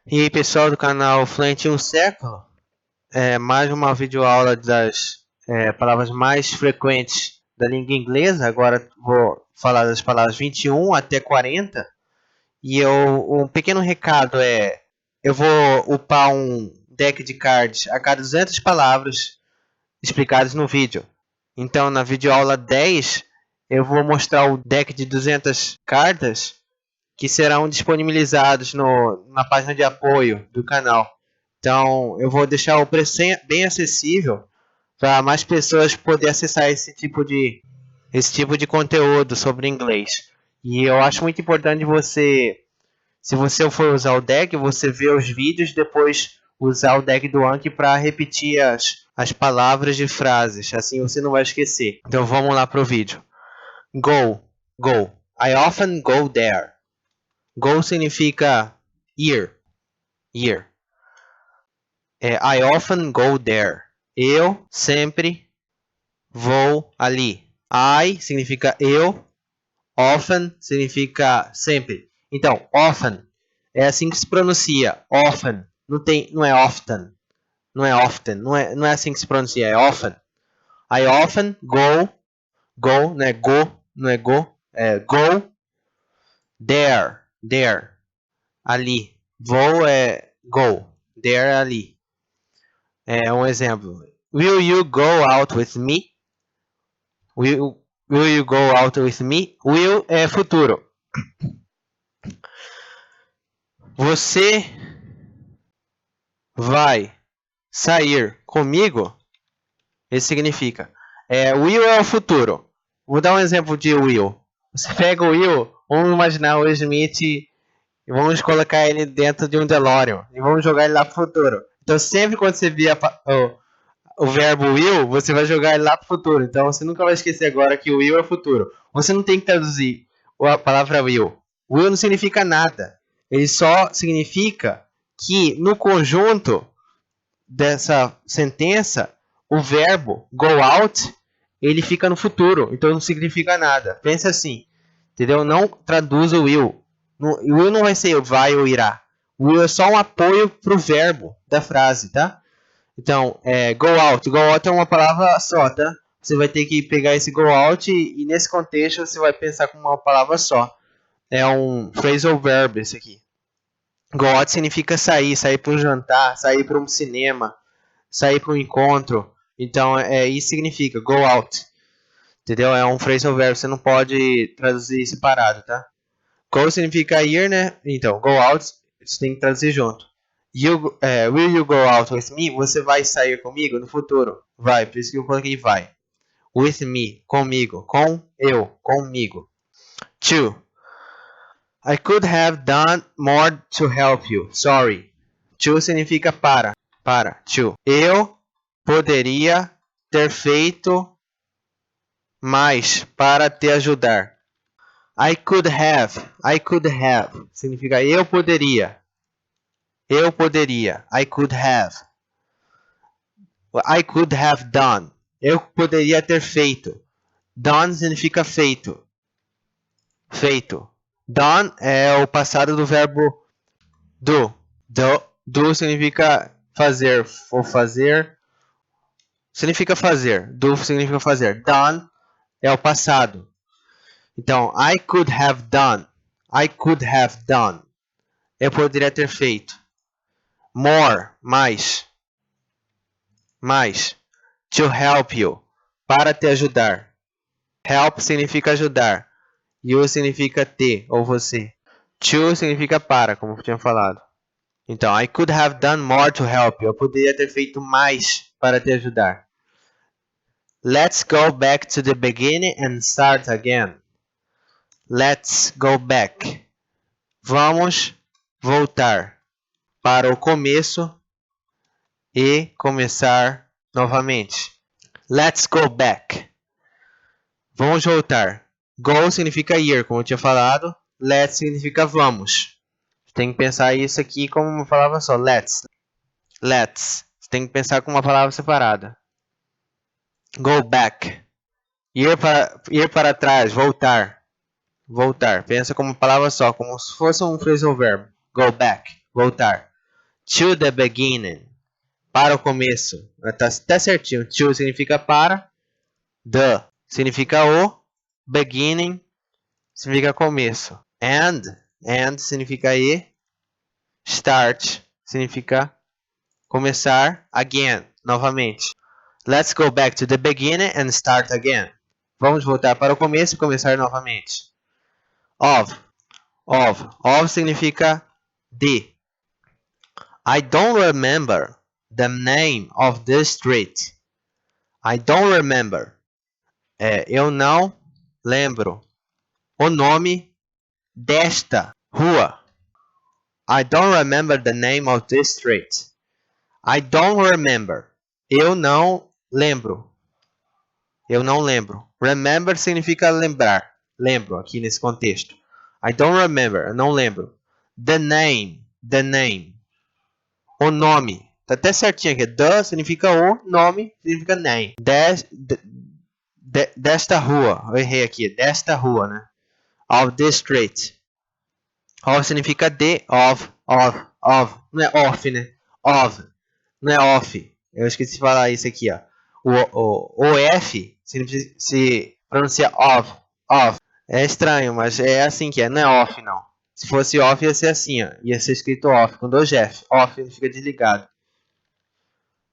E aí, pessoal do canal Fluente em um Século, mais uma videoaula das palavras mais frequentes da língua inglesa. Agora vou falar das palavras 21 até 40. E um pequeno recado eu vou upar um deck de cards a cada 200 palavras explicadas no vídeo. Então, na videoaula 10, eu vou mostrar o deck de 200 cartas que serão disponibilizados na página de apoio do canal. Então, eu vou deixar o preço bem acessível para mais pessoas poderem acessar esse tipo de conteúdo sobre inglês. E eu acho muito importante se você for usar o deck, você ver os vídeos e depois usar o deck do Anki para repetir as palavras de frases. Assim você não vai esquecer. Então vamos lá para o vídeo. Go, go. I often go there. Go significa ir. I often go there. Eu sempre vou ali. I significa eu. Often significa sempre. Então, often é assim que se pronuncia. Often. Não é often. Não é assim que se pronuncia. É often. I often go. Go, não é go. É go there. Ali. Vou é go. There é ali. Um exemplo. Will you go out with me? Will you go out with me? Will é futuro. Você vai sair comigo? Isso significa. Will é o futuro. Vou dar um exemplo de Will. Você pega o Will, vamos imaginar o Smith e vamos colocar ele dentro de um DeLorean e vamos jogar ele lá pro futuro. Então sempre quando você via o verbo will, você vai jogar ele lá pro futuro. Então você nunca vai esquecer agora que o will é o futuro. Você não tem que traduzir a palavra will. Will não significa nada. Ele só significa que no conjunto dessa sentença, o verbo go out, ele fica no futuro. Então não significa nada. Pensa assim, entendeu? Não traduza o will. O will não vai ser vai ou irá. O will é só um apoio pro verbo da frase, tá? Então, go out. Go out é uma palavra só, tá? Você vai ter que pegar esse go out e nesse contexto você vai pensar como uma palavra só. É um phrasal verb esse aqui. Go out significa sair para um jantar, sair para um cinema, sair para um encontro. Então, isso significa go out. Entendeu? É um phrasal verb, você não pode traduzir separado, tá? Go significa ir, né? Então, go out, você tem que traduzir junto. Will you go out with me? Você vai sair comigo no futuro? Vai, por isso que eu coloquei vai. With me, comigo. Comigo. To. I could have done more to help you. Sorry. To significa para. To. Eu poderia ter feito mais para te ajudar. I could have. Significa eu poderia. I could have. I could have done. Eu poderia ter feito. Done significa feito. Done é o passado do verbo do. Do significa fazer. Ou fazer. Significa fazer. Do significa fazer. Done é o passado. Então, I could have done. Eu poderia ter feito. More, mais. To help you, para te ajudar. Help significa ajudar. You significa te, ou você. To significa para, como eu tinha falado. Então, I could have done more to help you. Eu poderia ter feito mais para te ajudar. Let's go back to the beginning and start again. Let's go back. Vamos voltar para o começo e começar novamente. Let's go back. Vamos voltar. Go significa ir, como eu tinha falado. Let's significa vamos. Tem que pensar isso aqui como uma palavra só. Let's. Você tem que pensar como uma palavra separada. Go back. Ir para trás, voltar. Pensa como uma palavra só, como se fosse um phrasal verb. Go back, voltar. To the beginning. Para o começo. Tá certinho. To significa para. The significa o. Beginning significa começo. And significa e. Start significa começar. Again, novamente. Let's go back to the beginning and start again. Vamos voltar para o começo e começar novamente. Of significa de. I don't remember the name of the street. I don't remember. Eu não lembro o nome desta rua. I don't remember the name of this street. I don't remember. Eu não lembro. Eu não lembro. Remember significa lembrar. Lembro aqui nesse contexto. I don't remember. Eu não lembro. The name. O nome. Tá até certinho aqui. The significa o. Nome significa name. Desta rua. Eu errei aqui. Desta rua, né? Of the street. Of significa de. Of. Não é off, né? Of. Não é off. Eu esqueci de falar isso aqui, ó. O F se pronuncia of. É estranho, mas é assim que é. Não é off, não. Se fosse off, ia ser assim, ó. Ia ser escrito off, com 2 F. Off significa desligado.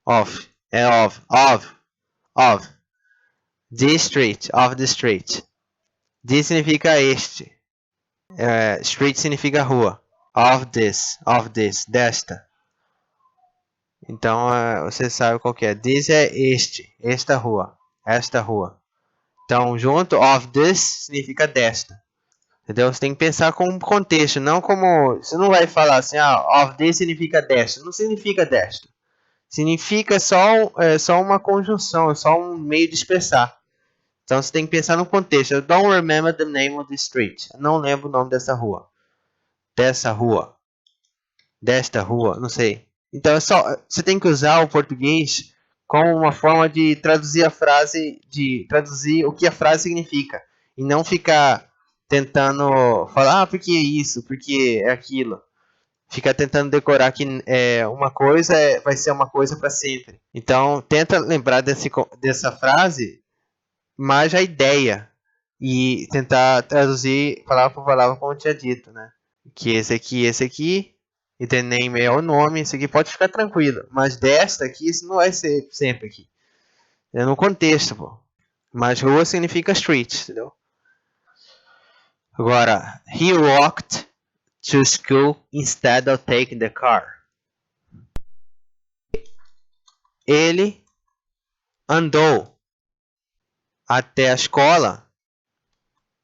Off. É of. The street. Of the street. This significa este. Street significa rua. Of this. Desta. Então, você sabe qual que é. This é este. Esta rua. Então, junto, of this significa desta. Entendeu? Você tem que pensar com contexto, não como... Você não vai falar assim, of this significa desta. Não significa desta. Significa só uma conjunção, é só um meio de expressar. Então, você tem que pensar no contexto. I don't remember the name of the street. Eu não lembro o nome dessa rua. Desta rua, não sei. Então, você tem que usar o português como uma forma de traduzir a frase, de traduzir o que a frase significa. E não ficar tentando falar, porque é isso, porque é aquilo. Ficar tentando decorar que uma coisa vai ser uma coisa para sempre. Então, tenta lembrar dessa frase, mas a ideia. E tentar traduzir palavra por palavra como eu tinha dito, né? Que esse aqui. E the name é o nome, esse aqui pode ficar tranquilo. Mas desta aqui, isso não vai ser sempre aqui. É no contexto, pô. Mas rua significa street, entendeu? Agora, he walked to school instead of taking the car. Ele andou até a escola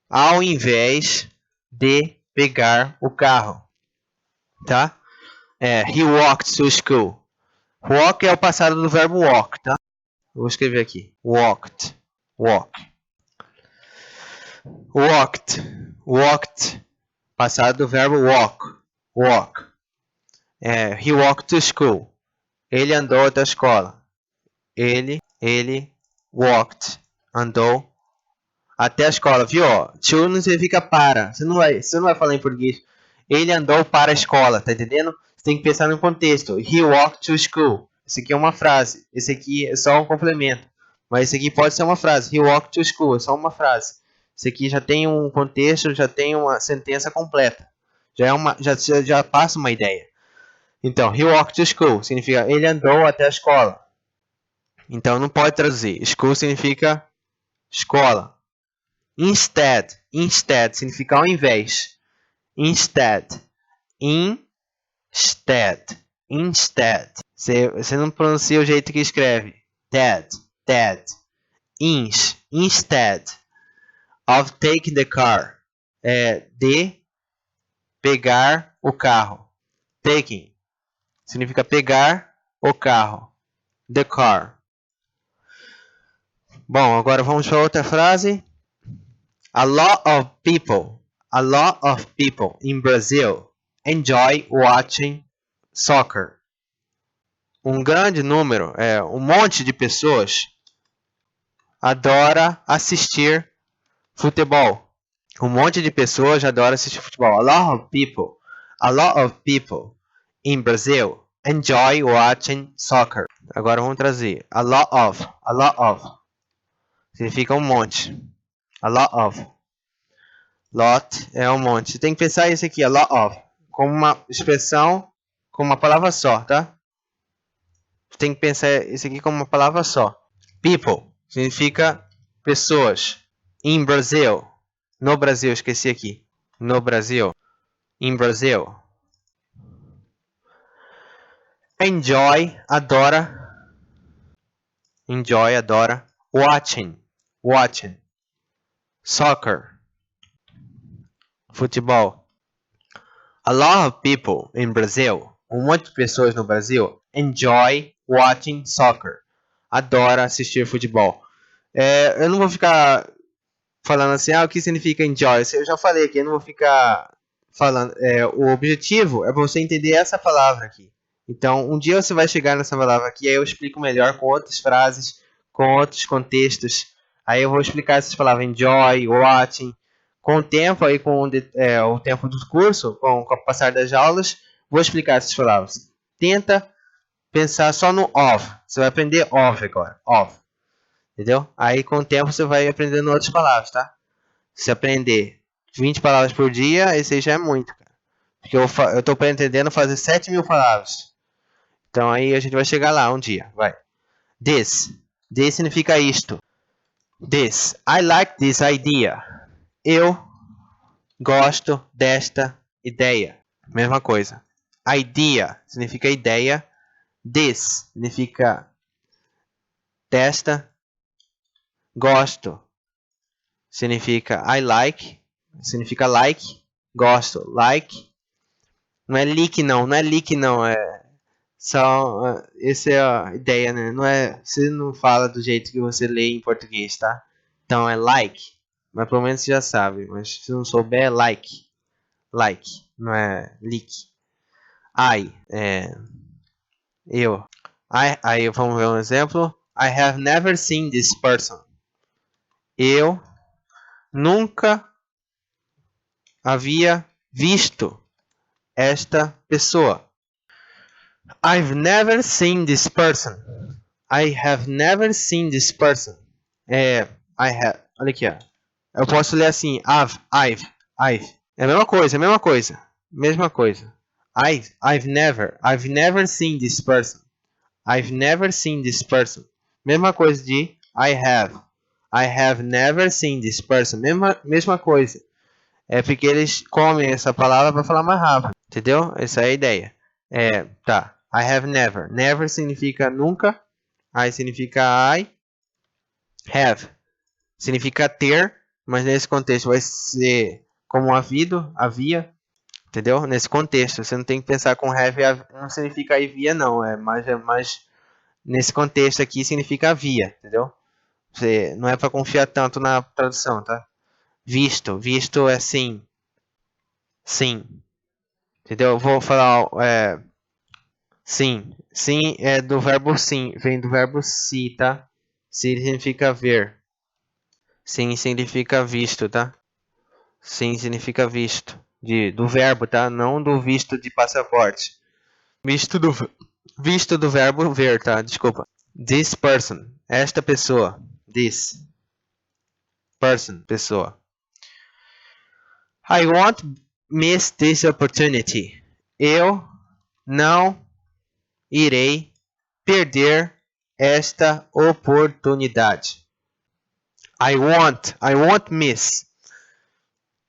ao invés de pegar o carro. Tá? He walked to school. Walk é o passado do verbo walk, tá? Vou escrever aqui. Walked. Passado do verbo walk. He walked to school. Ele andou até a escola. Ele walked. Andou até a escola. Viu? To não significa para. Você não vai falar em português. Ele andou para a escola, tá entendendo? Você tem que pensar no contexto. He walked to school. Esse aqui é uma frase. Esse aqui é só um complemento. Mas esse aqui pode ser uma frase. He walked to school. É só uma frase. Esse aqui já tem um contexto, já tem uma sentença completa. Já passa uma ideia. Então, he walked to school significa ele andou até a escola. Então, não pode traduzir. School significa escola. Instead significa ao invés. Instead. Você não pronuncia o jeito que escreve. Dead. Instead of taking the car. De pegar o carro. Taking significa pegar o carro. The car. Bom, agora vamos para outra frase. A lot of people in Brazil enjoy watching soccer. Um grande número, um monte de pessoas adora assistir futebol. Um monte de pessoas adora assistir futebol. A lot of people in Brazil enjoy watching soccer. Agora vamos trazer a lot of. A lot of significa um monte. A lot of. Lot é um monte. Você tem que pensar isso aqui, a lot of, como uma expressão, como uma palavra só, tá? Você tem que pensar isso aqui como uma palavra só. People significa pessoas. In Brazil. No Brasil, esqueci aqui. No Brasil. In Brazil. Enjoy, adora. Enjoy, adora. Watching. Watching. Soccer. Futebol. A lot of people in Brazil. Um monte de pessoas no Brasil enjoy watching soccer. Adora assistir futebol. Eu não vou ficar falando assim, o que significa enjoy? Eu já falei aqui, eu não vou ficar falando. O objetivo é você entender essa palavra aqui. Então, um dia você vai chegar nessa palavra aqui, aí eu explico melhor com outras frases, com outros contextos. Aí eu vou explicar essas palavras enjoy, watching. Com o tempo, aí com o tempo do curso, com o passar das aulas, vou explicar essas palavras. Tenta pensar só no of. Você vai aprender of agora. Of. Entendeu? Aí com o tempo você vai aprendendo outras palavras, tá? Se aprender 20 palavras por dia, esse aí já é muito, cara. Porque eu tô pretendendo fazer 7.000 palavras. Então aí a gente vai chegar lá um dia. Vai. This. This significa isto. This. I like this idea. Eu gosto desta ideia. Mesma coisa. Idea significa ideia. This significa desta. Gosto significa I like. Significa like. Gosto. Like. Não é like não. Não é like não. Essa é a ideia, né? Não é, você não fala do jeito que você lê em português, tá? Então é like. Mas pelo menos você já sabe. Mas se não souber, é like. Like. Não é like. Eu. Aí vamos ver um exemplo. I have never seen this person. Eu nunca havia visto esta pessoa. I've never seen this person. I have never seen this person. Olha aqui, ó. Eu posso ler assim, I've. É a mesma coisa, Mesma coisa. I've never seen this person. I've never seen this person. Mesma coisa de I have never seen this person. Mesma coisa. É porque eles comem essa palavra para falar mais rápido. Entendeu? Essa é a ideia. Tá. I have never. Never significa nunca. I significa I. Have significa ter, mas nesse contexto vai ser como havia, entendeu? Nesse contexto, você não tem que pensar com have, não significa havia não, mas nesse contexto aqui significa havia, entendeu? Você não é para confiar tanto na tradução, tá? Visto é sim, entendeu? Eu vou falar sim é do verbo sim, vem do verbo se, tá? Se significa ver. Sim significa visto, tá? Sim significa visto. Do verbo, tá? Não do visto de passaporte. Visto do verbo ver, tá? Desculpa. This person. Esta pessoa. This. Person. Pessoa. I won't miss this opportunity. Eu não irei perder esta oportunidade. I won't miss.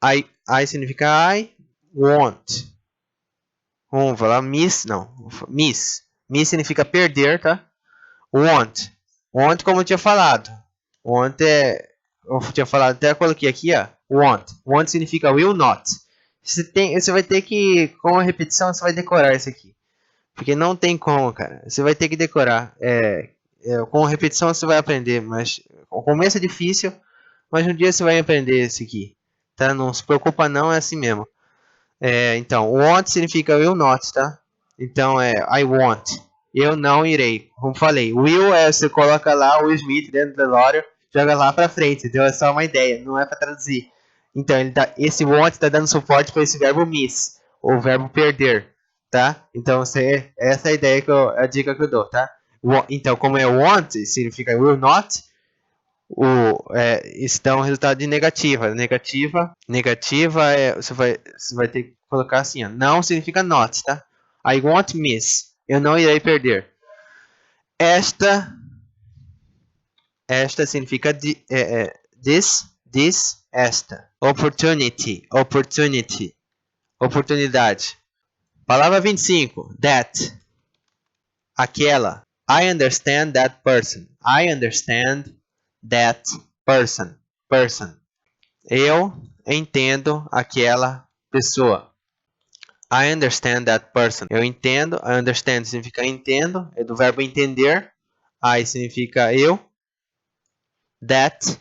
I significa I won't. Vamos falar miss, não. Miss. Miss significa perder, tá? Won't, como eu tinha falado. Eu tinha falado, até coloquei aqui, ó. Won't significa will not. Você vai ter que, com a repetição, você vai decorar isso aqui. Porque não tem como, cara. Você vai ter que decorar. Com a repetição você vai aprender, mas o começo é difícil, mas um dia você vai aprender isso aqui. Tá? Não se preocupa não, é assim mesmo. Então, won't significa will not, tá? Então I won't. Eu não irei. Como falei, will você coloca lá o Will Smith dentro do DeLorean, joga lá pra frente, entendeu? É só uma ideia, não é pra traduzir. Então, esse won't tá dando suporte para esse verbo miss, ou verbo perder. tá? Então, essa é a ideia a dica que eu dou, tá? Então, como é want, significa will not, isso dá um resultado de negativa. Negativa você vai ter que colocar assim, ó. Não significa not, tá? I won't miss. Eu não irei perder. Esta significa esta. Opportunidade. Palavra 25. That. Aquela. I understand that person. I understand that person. Eu entendo aquela pessoa. I understand that person. Eu entendo. I understand significa entendo. É do verbo entender. I significa eu. That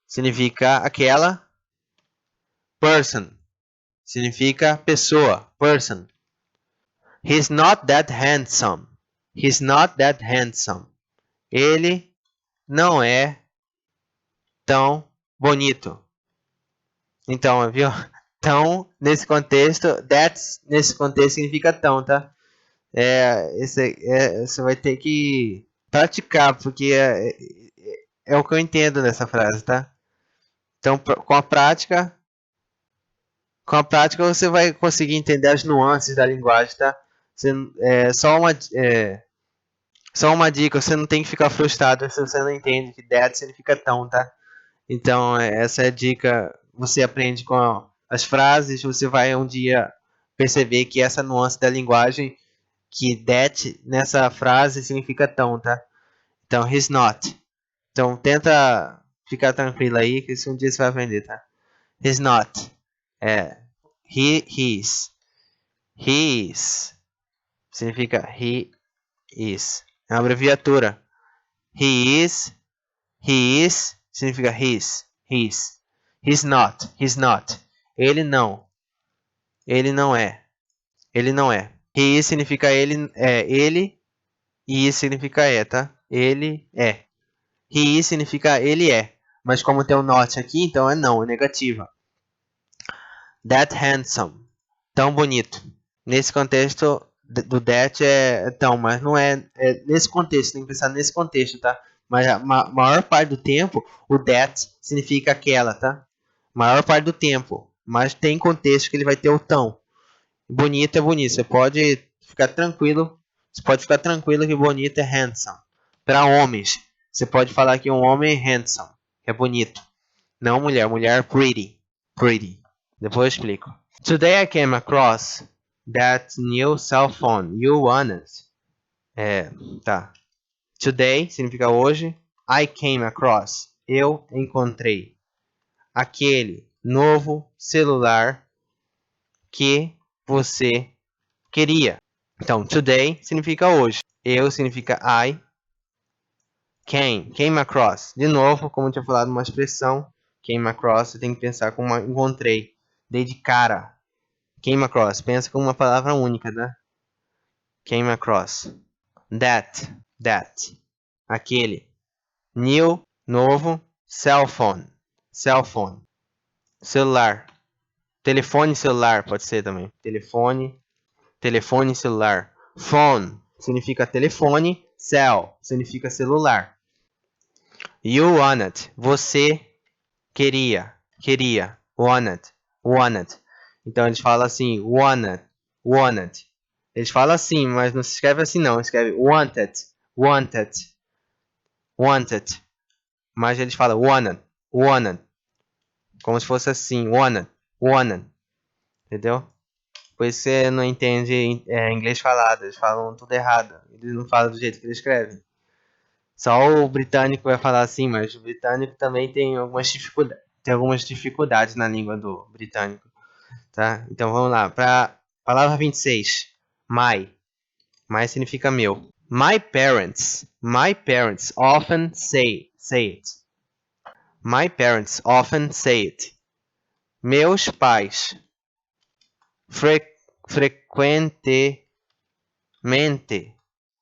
significa aquela. Person significa pessoa. Person. He's not that handsome. He's not that handsome. Ele não é tão bonito. Então, viu? Tão, nesse contexto, that nesse contexto significa tão, tá? Você vai ter que praticar, porque é o que eu entendo nessa frase, tá? Então, com a prática você vai conseguir entender as nuances da linguagem, tá? Só uma dica, você não tem que ficar frustrado se você não entende que that significa tão, tá? Então, essa é a dica. Você aprende com as frases, você vai um dia perceber que essa nuance da linguagem, que that nessa frase significa tão, tá? Então, he's not. Então, tenta ficar tranquilo aí, que isso um dia você vai aprender, tá? He's not. He is. He is. Significa he is. É uma abreviatura. He is significa his. He's not. Ele não. Ele não é. He is significa ele ele e is significa tá? Ele é. He is significa ele é. Mas como tem um not aqui, então é não, é negativa. That handsome. Tão bonito. Nesse contexto do that é tão, mas não nesse contexto, tem que pensar nesse contexto, tá? Mas a maior parte do tempo, o that significa aquela, tá? Maior parte do tempo. Mas tem contexto que ele vai ter o tão. Bonito é bonito. Você pode ficar tranquilo. Que bonito é handsome. Para homens, você pode falar que um homem é handsome, que é bonito. Não mulher. Mulher é pretty. Depois eu explico. Today I came across that new cell phone you wanted. Tá. Today significa hoje. I came across. Eu encontrei. Aquele novo celular que você queria. Então, today significa hoje. Eu significa I. Came across. De novo, como eu tinha falado, uma expressão. Came across, você tem que pensar como encontrei. Dei de cara. Came across. Pensa como uma palavra única, né? Came across. That. Aquele. New, novo. Cell phone. Celular. Telefone celular pode ser também. Telefone celular. Phone significa telefone. Cell significa celular. You wanted. Você queria. Wanted. Então eles falam assim. Wanted. Eles falam assim, mas não se escreve assim não. Escreve wanted. Mas eles falam wanted. Como se fosse assim. Wanted. Entendeu? Pois você não entende inglês falado. Eles falam tudo errado. Eles não falam do jeito que eles escrevem. Só o britânico vai falar assim, mas o britânico também tem algumas dificuldades na língua do britânico. Tá? Então vamos lá. Para palavra 26. My significa meu. My parents often say it. My parents often say it. Meus pais frequentemente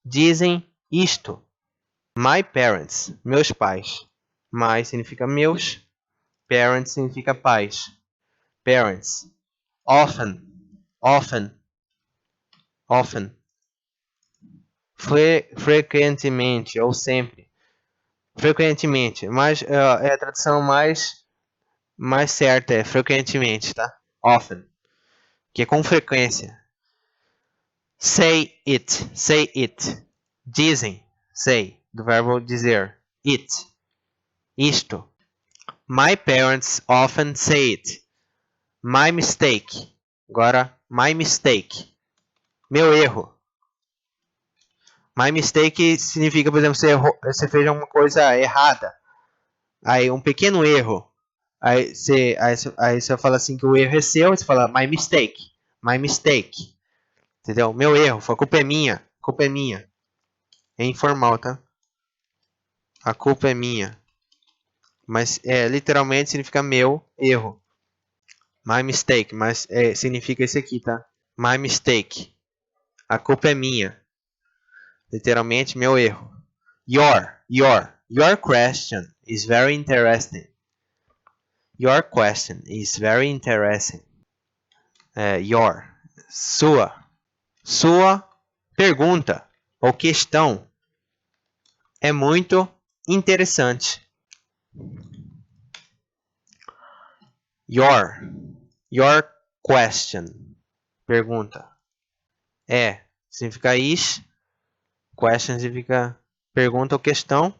dizem isto. My parents, meus pais. My significa meus. Parents significa pais. Parents. Often. Often. Frequentemente ou sempre. Frequentemente, mas é a tradução mais certa, é frequentemente, tá? Often, que é com frequência. Say it. Dizem, say, do verbo dizer. It, isto. My parents often say it. My mistake. Agora, my mistake. Meu erro. My mistake significa, por exemplo, você fez alguma coisa errada. Aí, um pequeno erro. Aí você fala assim que o erro é seu, você fala my mistake. My mistake. Entendeu? Meu erro, a culpa é minha. A culpa é minha. É informal, tá? A culpa é minha. Mas literalmente significa meu erro. My mistake, mas significa esse aqui, tá? My mistake. A culpa é minha. Literalmente meu erro. Your question is very interesting. Your question is very interesting. Sua pergunta ou questão é muito interessante. Your question. Pergunta. Significa is. Question significa pergunta ou questão.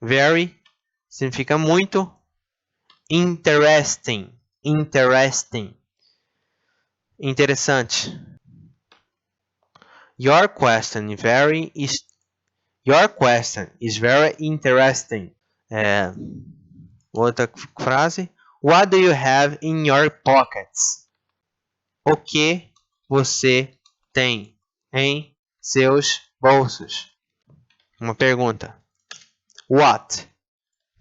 Very significa muito. Interesting. Interessante. Your question is very interesting. Outra frase. What do you have in your pockets? O que você tem em seus bolsos? Uma pergunta. What?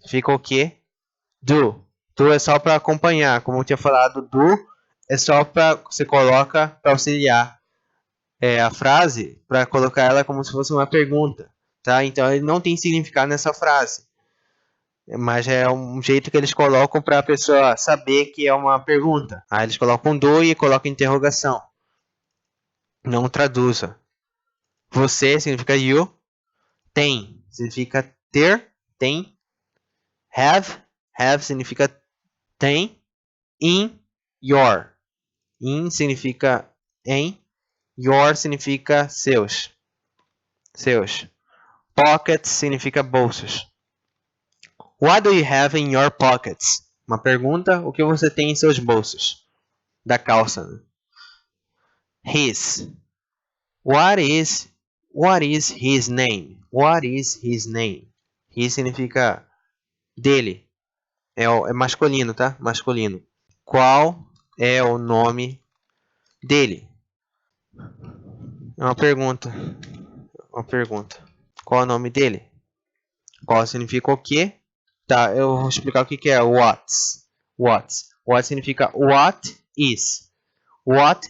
Fica o quê? Do. Do é só para acompanhar. Como eu tinha falado, do é só para você coloca para auxiliar a frase, para colocar ela como se fosse uma pergunta, tá? Então ele não tem significado nessa frase. Mas é um jeito que eles colocam para a pessoa saber que é uma pergunta. Aí eles colocam do e colocam interrogação. Não traduza. Você significa you. Tem significa ter. Tem. Have significa tem. In, your. In significa em. Your significa seus. Pockets significa bolsos. What do you have in your pockets? Uma pergunta, o que você tem em seus bolsos? Da calça. His. What is his name? What is his name? His significa dele. É masculino, tá? Masculino. Qual é o nome dele? É uma pergunta. Qual é o nome dele? Qual significa o quê? Tá, eu vou explicar o que é what. What significa what is. What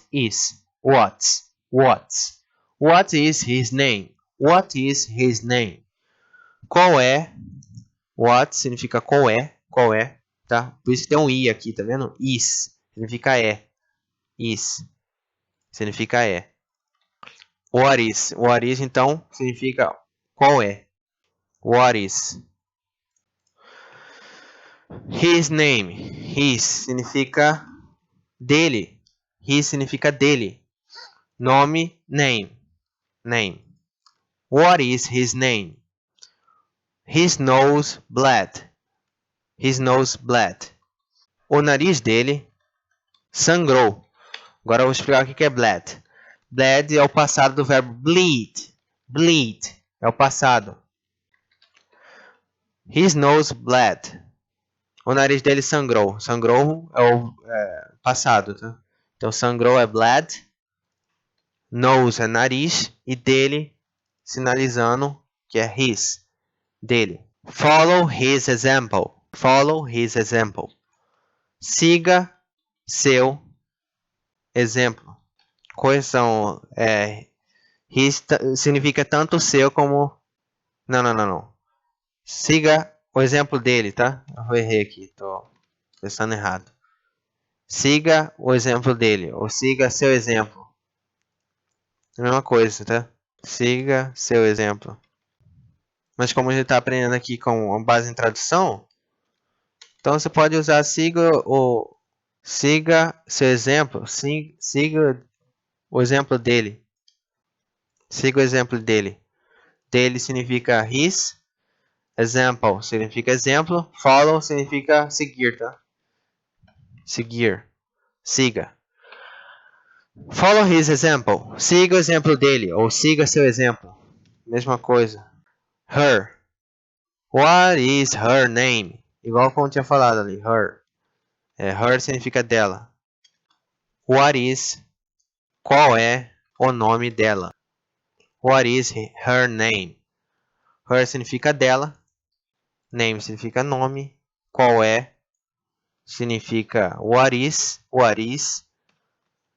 is his name? What is his name? Qual é? What significa qual é, tá? Por isso que tem um i aqui, tá vendo? Is significa is significa What is então significa qual é. What is his name? His significa dele. His significa dele. Nome, name. What is his name? His nose bled. O nariz dele sangrou. Agora eu vou explicar o que é bled. Bled é o passado do verbo bleed. É o passado. His nose bled. O nariz dele sangrou. Sangrou é o passado, tá? Então sangrou é bled. Nose é nariz. E dele, sinalizando que é his. Dele. Follow his example. Siga seu exemplo. Quais são? His significa tanto seu como... Não. Siga o exemplo dele, tá? Eu errei aqui, tô pensando errado. Siga o exemplo dele, ou siga seu exemplo. É a mesma coisa, tá? Siga seu exemplo. Mas como a gente está aprendendo aqui com base em tradução, então você pode usar siga seu exemplo, siga o exemplo dele. Siga o exemplo dele. Dele significa his, example significa exemplo, follow significa seguir, tá? Seguir, siga. Follow his example. Siga o exemplo dele ou siga seu exemplo. Mesma coisa. Her. What is her name? Igual como eu tinha falado ali, her. Her significa dela. What is, qual é o nome dela? What is her name? Her significa dela. Name significa nome. Qual é significa what is.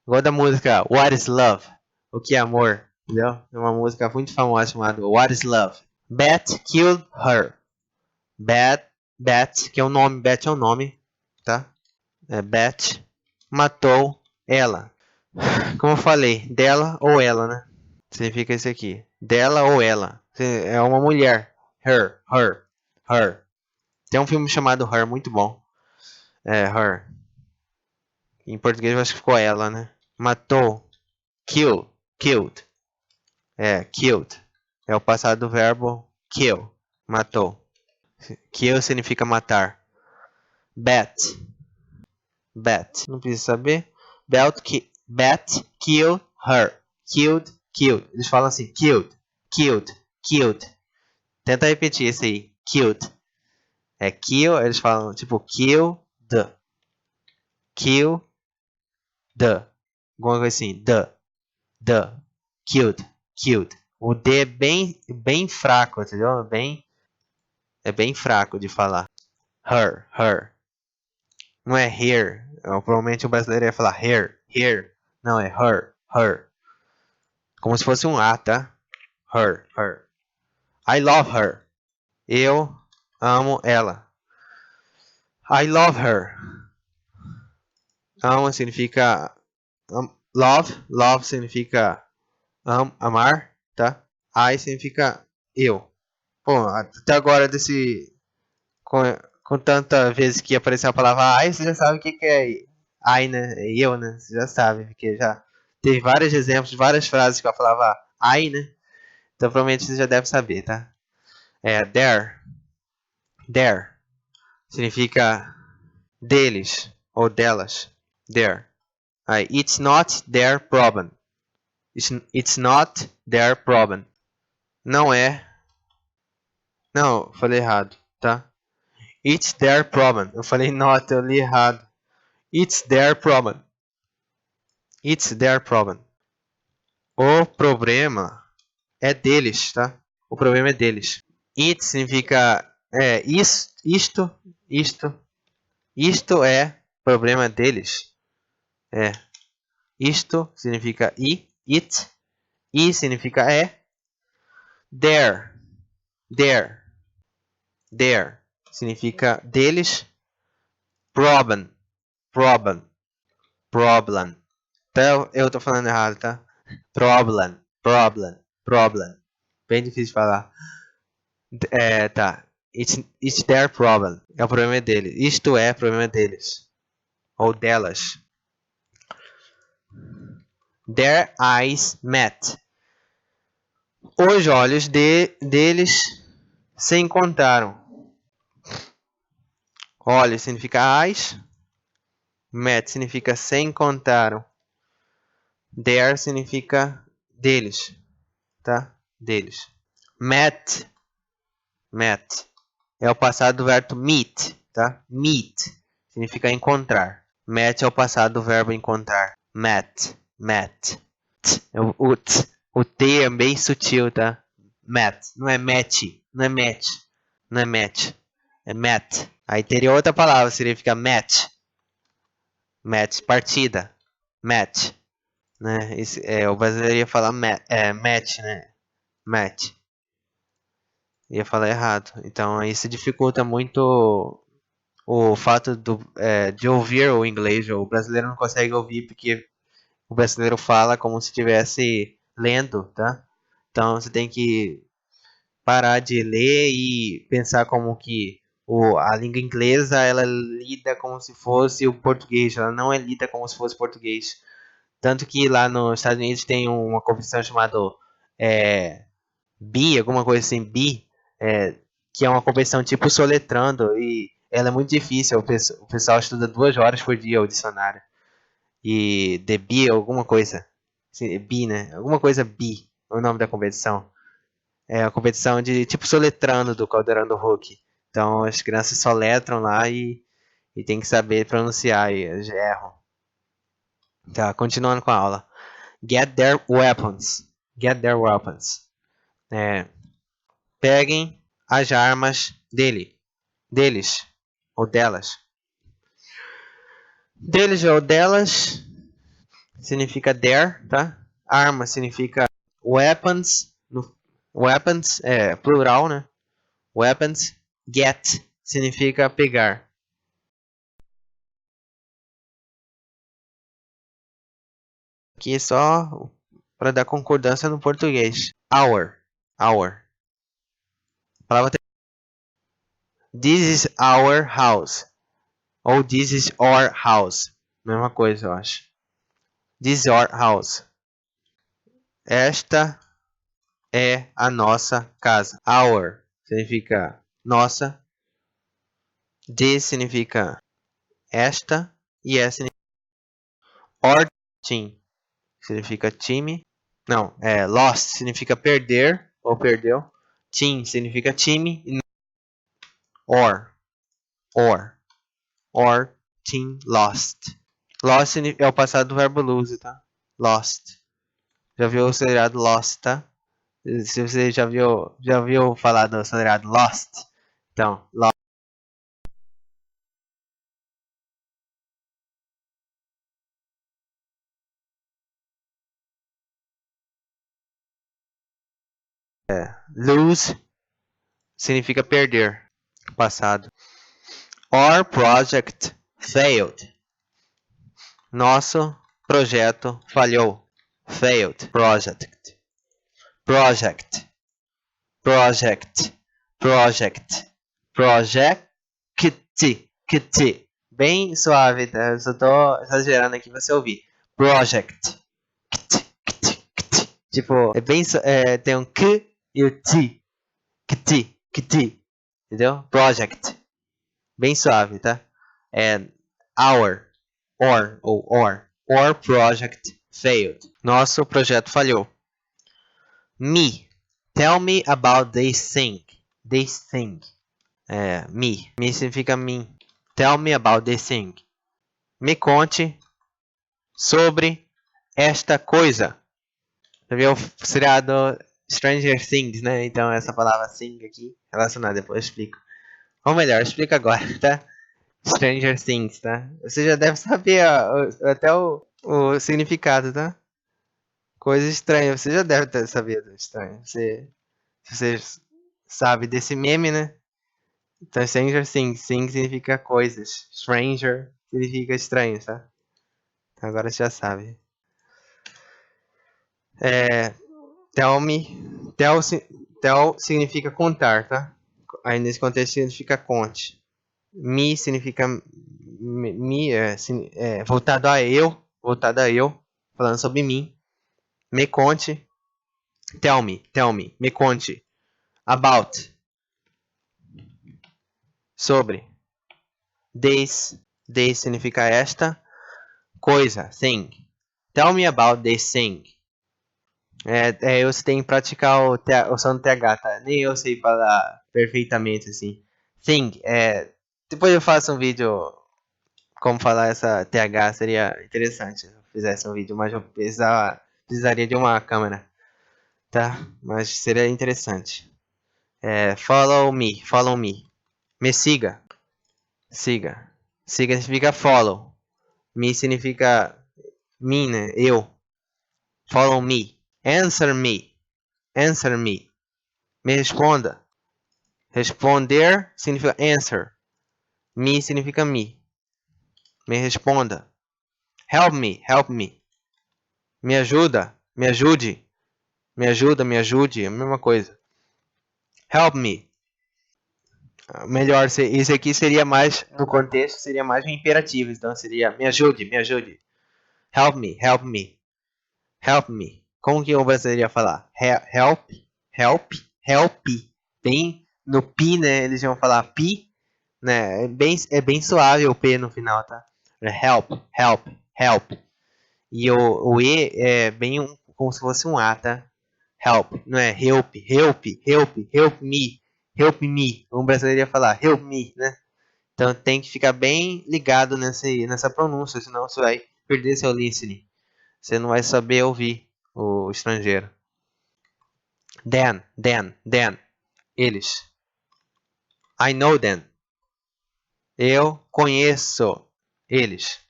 Igual da música What is Love? O que é amor? Entendeu? É uma música muito famosa chamada What is Love? Bat killed her. Bat, que é o nome, Bat é o nome, tá? Bat matou ela. Como eu falei, dela ou ela, né? Significa isso aqui. Dela ou ela. É uma mulher. Her. Tem um filme chamado Her, muito bom. Her. Em português eu acho que ficou ela, né? Matou. Killed. Killed. É o passado do verbo kill. Matou. Kill significa matar. Bat. Não precisa saber. Bat killed her. Killed. Eles falam assim. Killed. Tenta repetir esse aí. Killed. Kill. Eles falam tipo kill the. Alguma coisa assim. The. Killed. O D é bem fraco, entendeu? É bem fraco de falar. Her. Não é here. Provavelmente o brasileiro ia falar here. Não, é her. Como se fosse um A, tá? Her. I love her. Eu amo ela. I love her. Amo significa love significa amar, tá? I significa eu. Bom, até agora com tanta vezes que apareceu a palavra I, você já sabe o que é I, né? Eu, né? Você já sabe, porque já teve vários exemplos, várias frases com a palavra I, né? Então provavelmente você já deve saber, tá? Their significa deles ou delas. Their. It's not their problem. It's not their problem. Não é. Não, falei errado, tá? It's their problem. Eu falei not, eu li errado. It's their problem. O problema é deles, tá? O problema é deles. It significa isto é problema deles. Isto significa it. I significa é. Their significa deles. Problem. Então eu tô falando errado, tá? Problem. Bem difícil de falar. Tá. It's their problem. É o problema deles. Isto é o problema deles. Ou delas. Their eyes met. Os olhos deles se encontraram. Olhos significa eyes. Met significa se encontraram. Their significa deles. Tá? Deles. Met. É o passado do verbo meet. Tá? Meet significa encontrar. Met é o passado do verbo encontrar. Met. O T é bem sutil, tá? Met. Não é match. É met. Aí teria outra palavra, significa match. Match, partida. Match. Né? O brasileiro ia falar match, né? Match. Ia falar errado. Então isso dificulta muito o fato de ouvir o inglês. O brasileiro não consegue ouvir porque o brasileiro fala como se tivesse lendo, tá? Então você tem que parar de ler e pensar como que a língua inglesa ela lida como se fosse o português, ela não é lida como se fosse português. Tanto que lá nos Estados Unidos tem uma competição chamada BI, alguma coisa assim, BI, que é uma competição tipo soletrando e ela é muito difícil. O pessoal estuda 2 horas por dia o dicionário. E The BI, alguma coisa. BI, né? Alguma coisa BI, é o nome da competição. É a competição de tipo soletrando do Caldeirão do Hulk. Então as crianças soletram lá e tem que saber pronunciar e eles erram. Tá, continuando com a aula. Get their weapons. Get their weapons. Peguem as armas deles ou delas. Deles ou delas significa their, tá? Arma significa weapons. Weapons é plural, né? Weapons. Get significa pegar. Aqui é só para dar concordância no português. Our. Palavra This is our house. Ou this is our house. Mesma coisa, eu acho. This is our house. Esta é a nossa casa. Our significa nossa. This significa esta. E essa significa our team. Significa time. Não, lost significa perder ou perdeu. Team significa time. Or team lost. Lost é o passado do verbo lose, tá? Lost. Já viu o seriado Lost, tá? Se você já viu falar do seriado Lost, então, Lost. Lose significa perder, passado. Our project failed. Nosso projeto falhou. Failed. Project. Bem suave, tá? Eu só tô exagerando aqui pra você ouvir. Project. Tipo, tem um K e o T. Entendeu? Project. Bem suave, tá? Our project failed. Nosso projeto falhou. Me. Tell me about this thing. Me. Me significa mim. Tell me about this thing. Me conte sobre esta coisa. Já viu o seriado Stranger Things, né? Então essa palavra thing aqui relacionada, depois eu explico. Ou melhor, explica agora, tá? Stranger Things, tá? Você já deve saber até o significado, tá? Coisa estranha, você já deve ter sabido estranho. Se você sabe desse meme, né? Então, Stranger Things, thing significa coisas. Stranger significa estranho, tá? Então, agora você já sabe. Tell me. Tell significa contar, tá? Aí nesse contexto significa conte. Me significa voltado a eu, falando sobre mim. Me conte. Tell me, me conte. About. Sobre. This significa esta coisa, thing. Tell me about this thing. Você tem que praticar o som do TH, tá? Nem eu sei falar perfeitamente assim. Thing, depois eu faço um vídeo como falar essa TH, seria interessante se eu fizesse um vídeo, mas eu precisaria de uma câmera, tá? Mas seria interessante. Follow me. Me siga. Siga significa follow. Me significa mim, né? Eu. Follow me. Answer me. Me responda. Responder significa answer. Me significa me. Me responda. Help me. Me ajuda. Me ajude. Me ajuda, me ajude, é a mesma coisa. Help me. Melhor, isso aqui seria mais, no contexto, seria mais um imperativo. Então seria me ajude, me ajude. Help me, help me, help me. Como que o brasileiro ia falar? Help, help, help. Bem, no P, né? Eles vão falar P, né? É bem suave o P no final, tá? Help, help, help. E o E é bem como se fosse um A, tá? Help, não é help, help, help, help me, help me. Um brasileiro ia falar help me, né? Então tem que ficar bem ligado nessa pronúncia, senão você vai perder seu listening. Você não vai saber ouvir o estrangeiro. Then. Eles. I know them. Eu conheço eles.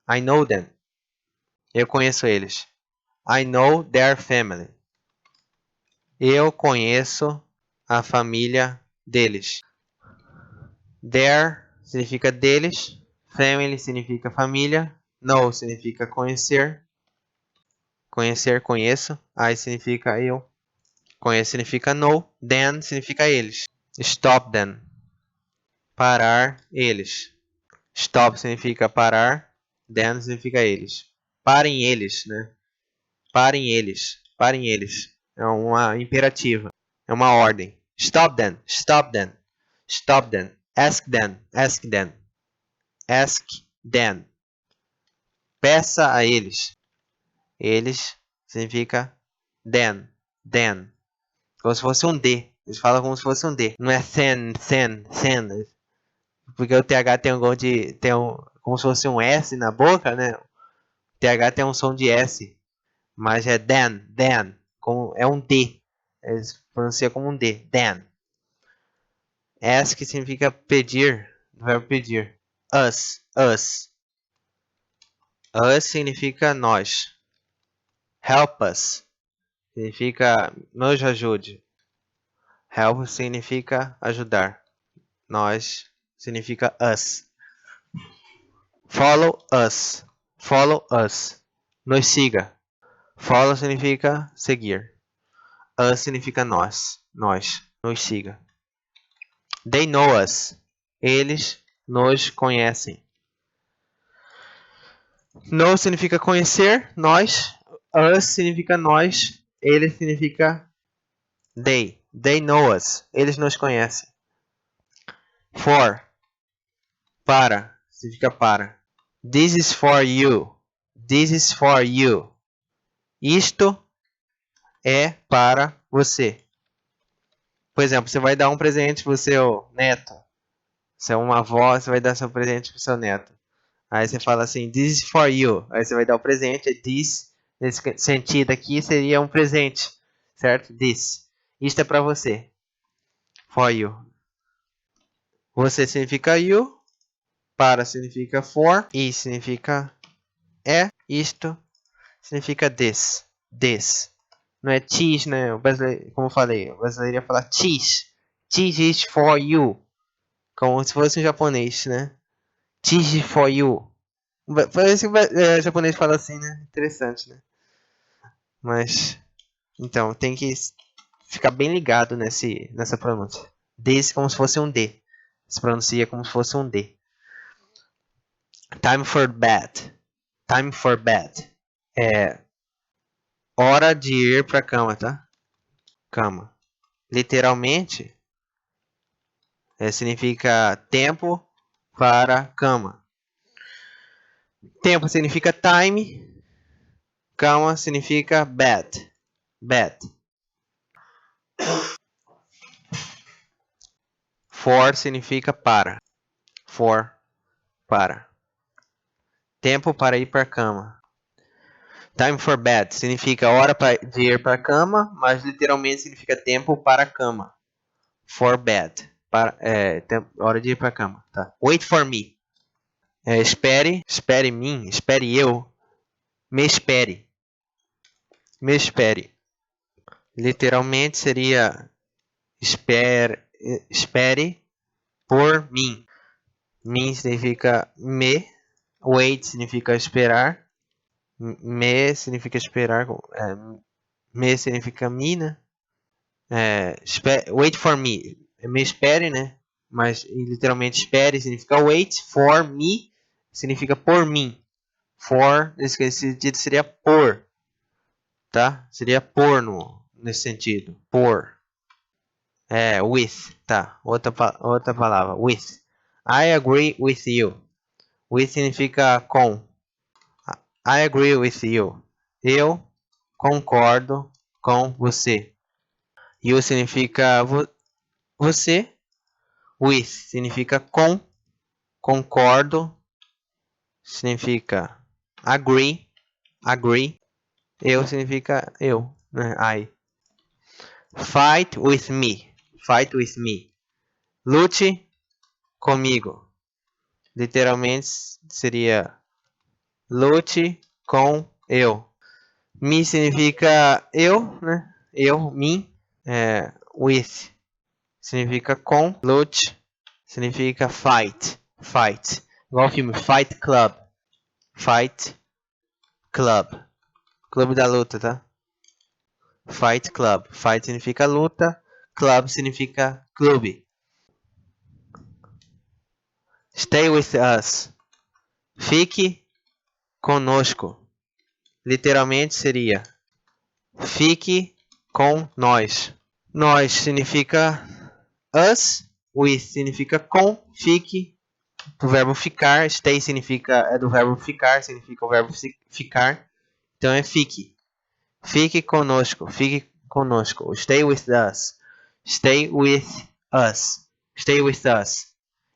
I know them. Eu conheço eles. I know their family. Eu conheço a família deles. Their significa deles. Family significa família. Know significa conhecer. Conhecer, conheço. I significa eu. Conhecer significa know. Them significa eles. Stop them. Parar eles. Stop significa parar. Them significa eles. Parem eles, né? Parem eles. Parem eles. É uma imperativa. É uma ordem. Stop them. Stop them. Stop them. Ask them. Ask them. Ask them. Peça a eles. Eles significa them. Them. Como se fosse um D. Eles falam como se fosse um D. Não é then. Porque o TH tem como se fosse um S na boca, né? O TH tem um som de S. Mas é then. É um D. Eles pronunciam como um D. Then. Ask significa pedir. O verbo pedir. Us. Us significa nós. Help us significa nos ajude. Help significa ajudar. Nós significa us. Follow us. Nos siga. Follow significa seguir. Us significa nós. Nos siga. They know us. Eles nos conhecem. Know significa conhecer, nós. Us significa nós. Ele significa they. They know us. Eles nos conhecem. For. Para. Significa para. This is for you. Isto é para você. Por exemplo, você vai dar um presente para o seu neto. Se é uma avó, você vai dar seu presente para o seu neto. Aí você fala assim, this is for you. Aí você vai dar o presente. This, nesse sentido aqui, seria um presente. Certo? This. Isto é para você. For you. Você significa you. Para significa for. E significa é. Isto significa this. Não é cheese, né? Como eu falei, o brasileiro ia falar cheese. Cheese is for you. Como se fosse um japonês, né? Cheese is for you. Parece que o japonês fala assim, né? Interessante, né? Mas, então, tem que ficar bem ligado nessa pronúncia. This como se fosse um D. Se pronuncia como se fosse um D. Time for bed. É hora de ir pra cama, tá? Cama. Literalmente, significa tempo para cama. Tempo significa time. Cama significa bed. For significa para. Para. Tempo para ir para a cama. Time for bed significa hora de ir para a cama, mas literalmente significa tempo para a cama. For bed. Hora de ir para a cama. Tá. Wait for me. Espere mim, espere eu. Me espere. Literalmente seria espere por mim. Mim significa me. Wait significa esperar. Me significa esperar. Me significa me, né? Wait for me. Me espere, né? Mas literalmente espere significa wait. For me significa por mim. For, nesse sentido, seria por. Tá? Seria por nesse sentido. Por. With. Tá. Outra palavra. With. I agree with you. With significa com. I agree with you. Eu concordo com você. You significa você. With significa com. Concordo significa agree. Agree. Eu significa eu, né? I. Fight with me. Fight with me. Lute comigo. Literalmente seria lute com eu. Me significa eu, né? Eu, me. With significa com. Lute significa fight. Fight. Igual o filme Fight Club. Fight Club. Clube da luta, tá? Fight Club. Fight significa luta. Club significa clube. Stay with us. Fique conosco. Literalmente seria fique com nós. Nós significa us. With significa com. Fique. Do verbo ficar. Stay é do verbo ficar. Significa o verbo ficar. Então é fique. Fique conosco. Fique conosco. Stay with us. Stay with us. Stay with us.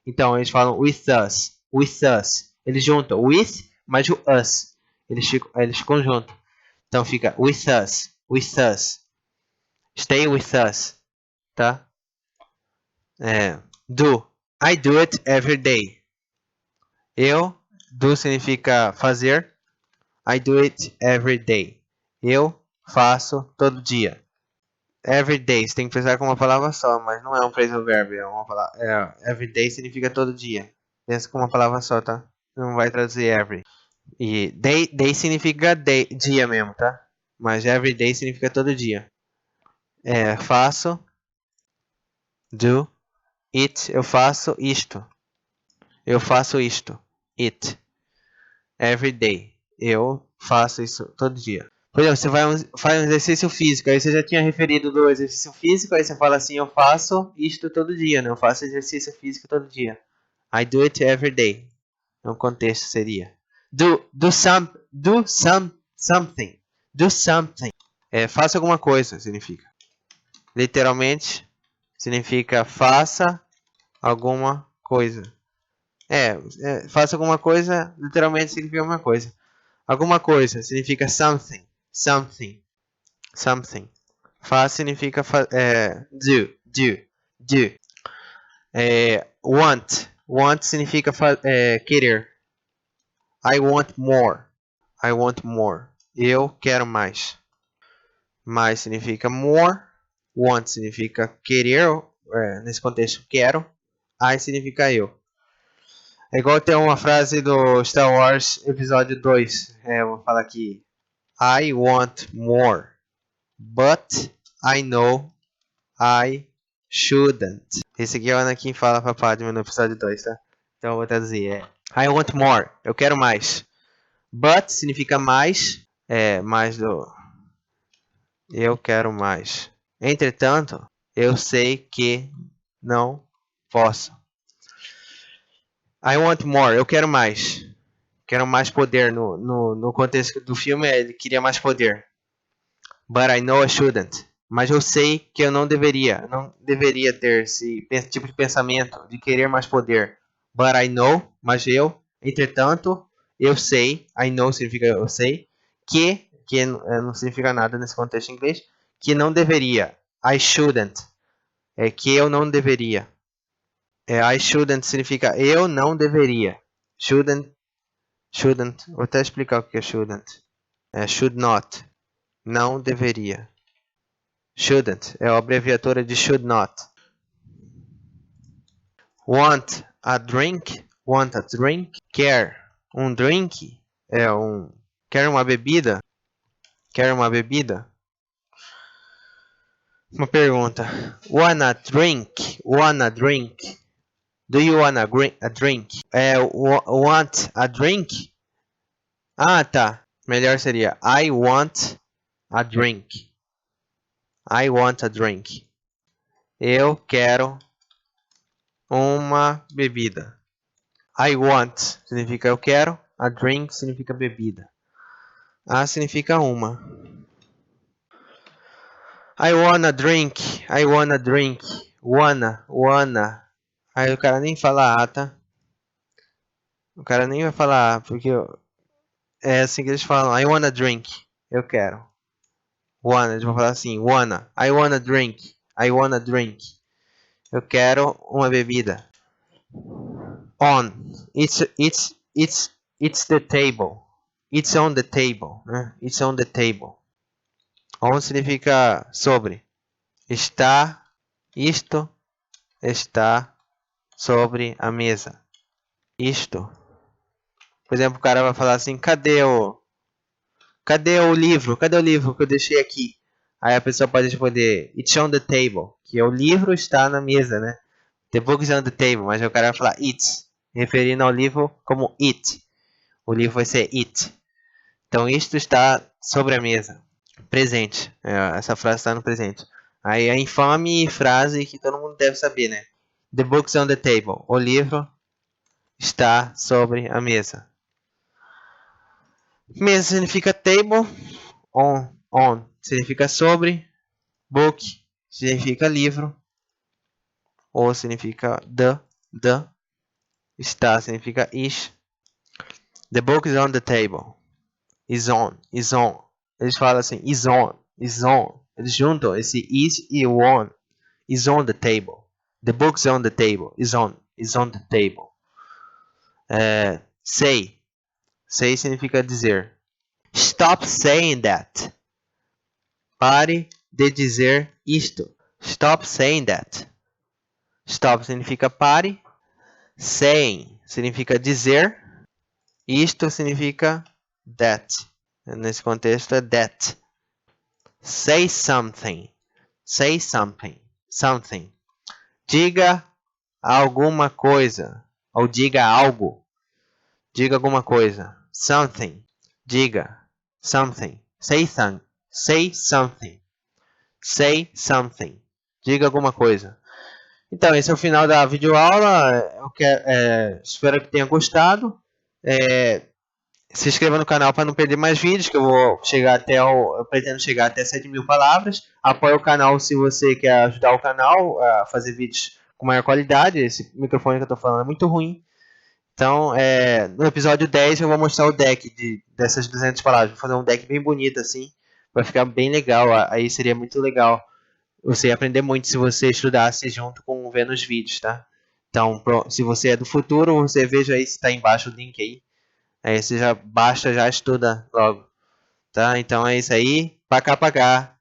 Então eles falam with us. With us. Eles juntam with mais o us. Eles ficam juntos. Então fica with us. With us. Stay with us. Tá? Do. I do it every day. Do significa fazer. I do it every day. Eu faço todo dia. Every day. Você tem que pensar com uma palavra só, mas não é um phrasal verb. É uma palavra. Every day significa todo dia. Pensa com uma palavra só, tá? Não vai traduzir every. E day significa dia mesmo, tá? Mas every day significa todo dia. Faço. Do. It. Eu faço isto. Eu faço isto. It. Every day. Eu faço isso todo dia. Por exemplo, você faz um exercício físico. Aí você já tinha referido do exercício físico. Aí você fala assim, eu faço isto todo dia. Né? Eu faço exercício físico todo dia. I do it every day. No contexto seria. Do something. Do something. Faça alguma coisa, significa. Literalmente, significa faça alguma coisa. Faça alguma coisa, literalmente significa alguma coisa. Alguma coisa significa something. Something. Something. Faz significa do. Want. Want significa querer. I want more. I want more. Eu quero mais. Mais significa more. Want significa querer. Nesse contexto, quero. I significa eu. É igual ter uma frase do Star Wars Episódio 2. Vou falar aqui. I want more. But I know I shouldn't. Esse aqui é o Anakin fala pra Padme no episódio 2, tá? Então eu vou traduzir. I want more. Eu quero mais. But significa mais. Mais do... Eu quero mais. Entretanto, eu sei que não posso. I want more. Eu quero mais. Quero mais poder. No contexto do filme, ele queria mais poder. But I know I shouldn't. Mas eu sei que eu não deveria. Não deveria ter esse tipo de pensamento de querer mais poder. But I know. Mas eu. Entretanto, eu sei. I know significa eu sei. Que não significa nada nesse contexto em inglês. Que não deveria. I shouldn't. Que eu não deveria. I shouldn't significa eu não deveria. Shouldn't. Vou até explicar o que é shouldn't. Should not. Não deveria. Shouldn't é a abreviatura de should not. Want a drink. Want a drink. Quer um drink. Quer uma bebida. Quer uma bebida. Uma pergunta. Wanna drink? Wanna drink? Do you wanna a drink? Want a drink? Ah, tá. Melhor seria I want a drink. I want a drink. Eu quero uma bebida. I want significa eu quero. A drink significa bebida. A significa uma. I wanna drink. I wanna drink. Wanna. Aí o cara nem fala A, tá? O cara nem vai falar A, porque é assim que eles falam. I wanna drink. Eu quero. Wanna. Eles vão falar assim. Wanna. I wanna drink. I wanna drink. Eu quero uma bebida. On. It's the table. It's on the table. Né? It's on the table. On significa sobre. Está. Isto está sobre a mesa. Isto. Por exemplo, o cara vai falar assim: cadê o livro? Cadê o livro que eu deixei aqui? Aí a pessoa pode responder: It's on the table. Que o livro está na mesa, né? The book is on the table. Mas aí o cara vai falar it's, referindo ao livro como it. O livro vai ser it. Então, isto está sobre a mesa. Presente. Essa frase está no presente. Aí a infame frase que todo mundo deve saber, né? The book is on the table. O livro está sobre a mesa. Mesa significa table. On significa sobre. Book significa livro. O significa the. Está significa is. The book is on the table. Is on. Eles falam assim, is on. Eles juntam esse is e o on. Is on the table. The book is on the table. Is on the table. Say. Say significa dizer. Stop saying that. Pare de dizer isto. Stop saying that. Stop significa pare. Saying significa dizer. Isto significa that. Nesse contexto é that. Say something. Say something. Something. Diga alguma coisa. Ou diga algo. Diga alguma coisa. Something. Diga. Something. Say something. Say something. Say something. Diga alguma coisa. Então, esse é o final da videoaula. Espero que tenha gostado. Se inscreva no canal para não perder mais vídeos, que eu vou chegar eu pretendo chegar até 7.000 palavras. Apoie o canal se você quer ajudar o canal a fazer vídeos com maior qualidade. Esse microfone que eu estou falando é muito ruim. Então, no episódio 10 eu vou mostrar o deck dessas 200 palavras. Vou fazer um deck bem bonito assim, vai ficar bem legal. Aí seria muito legal você ia aprender muito se você estudasse junto com vendo os vídeos, tá? Então, se você é do futuro, você veja aí se está embaixo o link aí. Aí você já baixa, já estuda logo, tá? Então é isso aí. Pacá, pacá.